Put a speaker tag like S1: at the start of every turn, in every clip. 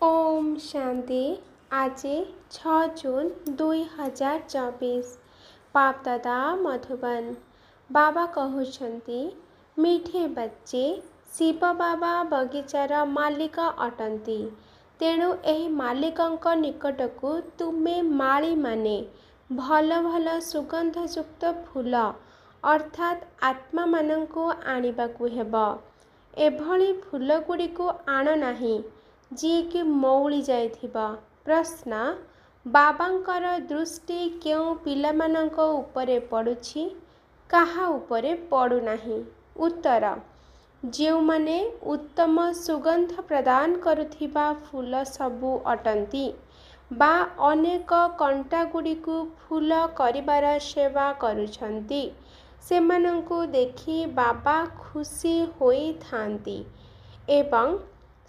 S1: ओम शांति। आज 6 जून 2024 बाप दादा मधुबन। बाबा कहउछंती मीठे बच्चे शिव बाबा बगीचार मालिक अटंती। तेणु एही मालिकंक निकटकू तुमे माली माने भल भल सुगंधयुक्त फूल अर्थात आत्मा मानंकु आनिबाकू हेबो। एभली फूल गुड़िकू आण नाही जी कि मौली जाइथिबा। प्रश्न, बाबांकर दृष्टि केउ पिलामानंक उपरे पड़ुछि, काहा उपरे पड़ु नाही? उत्तर, जेउ माने उत्तम सुगंध प्रदान करुथिबा फूल सबु अटंती बा अनेक कंटा गुड़िकू फूल करिबार सेवा करुछंती, सेमानंकु देखि बाबा खुशी होई थांती एवं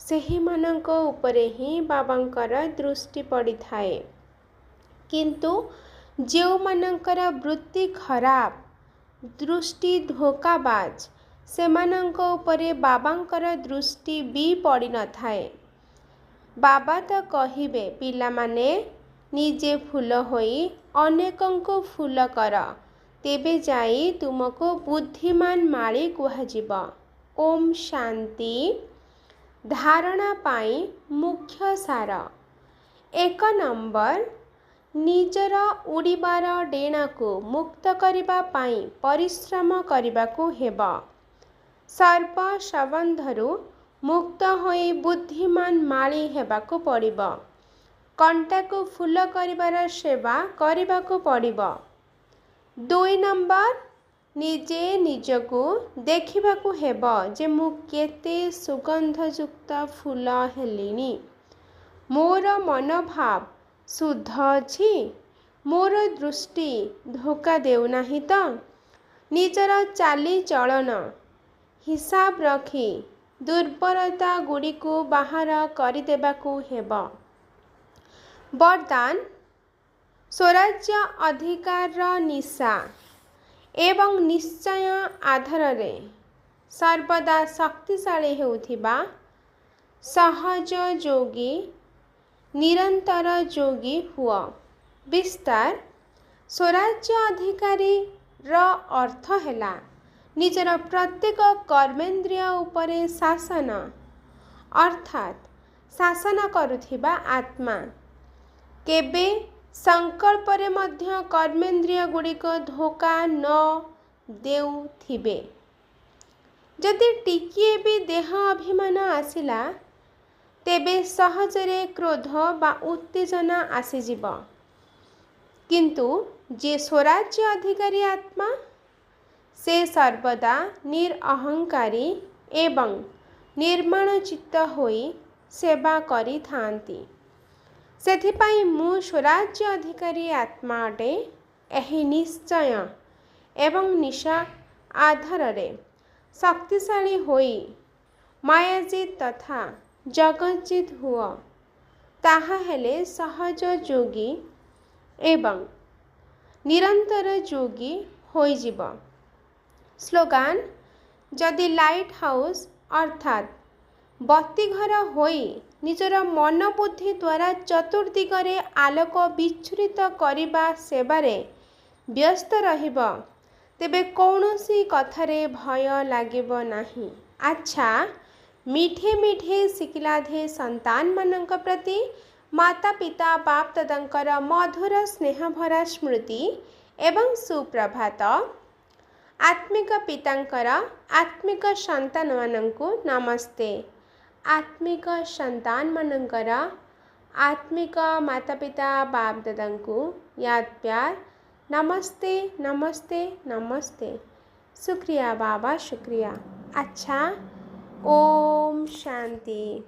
S1: सेही मानंक उपरे ही बाबांकर दृष्टि पड़ी थाए। किंतु जेउ मानंकर वृत्ति खराब, दृष्टि धोकाबाज, सेमानंक उपरे बाबांकर दृष्टि भी पड़ी न थाए। बाबा तो कहिबे पिला माने निजे फूल होई अनेकंको फूल कर, तेबे जाई तुमको बुद्धिमान माली कुहाजिबा। ओम शांति। धारणा पाई मुख्य सार। 1 नंबर, निजर उड़ीबार डेणा को मुक्त करिबा पाई परिश्रम करिबाकू हेबा। सर्प संबंधरू मुक्त होई बुद्धिमान माली हेबाकू पड़िबा। कंटा को फूल करिबार सेवा करिबाकू पड़िबा। 2 नंबर, निजे निजकू देखिबाकू हेबा जे मु केते सुगंधयुक्त फूल हेलिनी। मोर मनोभाव शुद्ध अछि, मोर दृष्टि धोका देउ नाही तो। निजर चाली चलन हिसाब रखी दुर्बलता गुड़िकू बाहर करिदेबाकू हेबा। वरदान, स्वराज्य अधिकार निशा एवं निश्चय आधार रे सर्वदा शक्तिशाली हेउथिबा सहज जोगी निरंतर जोगी हुआ। विस्तार, स्वराज्य अधिकारी र अर्थ हैला निजर प्रत्येक कर्मेंद्रिय उपरे शासन अर्थात शासन करुथिबा आत्मा। केबे संकल्प रे मध्य कर्मेंद्रिय गुड़िक धोखा न देउथिबे। जदि टिकिए भी देह अभिमान आसिला तेबे सहजरे क्रोध बा उत्तेजना आसीजिब। किंतु जे स्वराज्य अधिकारी आत्मा से सर्वदा निरअहंकारी एवं निर्माण चित्त होई सेवा करी थांती। सेथिपाई मु स्वराज्य अधिकारी आत्मा अटे। एही निश्चय एवं निशा आधार रे शक्तिशाली होई मायाजित तथा जगतजित हुआ, ताहा हेले सहज जोगी एवं निरंतर जोगी होइजिब। स्लोगान, जदि लाइट हाउस अर्थात बत्तीघर होई निजर मन बुद्धि द्वारा चतुर्दिगरे आलोक विच्छुरित करिबा सेवारे व्यस्त रहिब, तेबे कौनसी कथारे भय लागिब नाही। अच्छा, मीठे मीठे शिकिलाधे संतान मानंक प्रति माता पिता बाप दादांकर मधुर स्नेह भरा स्मृति एवं सुप्रभात। आत्मिक पितांकर आत्मिक संतान मानंकु नमस्ते। आत्मिक संतान मानंकर आत्मिक माता पिता बाप दादांकु याद प्यार नमस्ते नमस्ते नमस्ते। शुक्रिया बाबा, शुक्रिया। अच्छा, ओम शांति।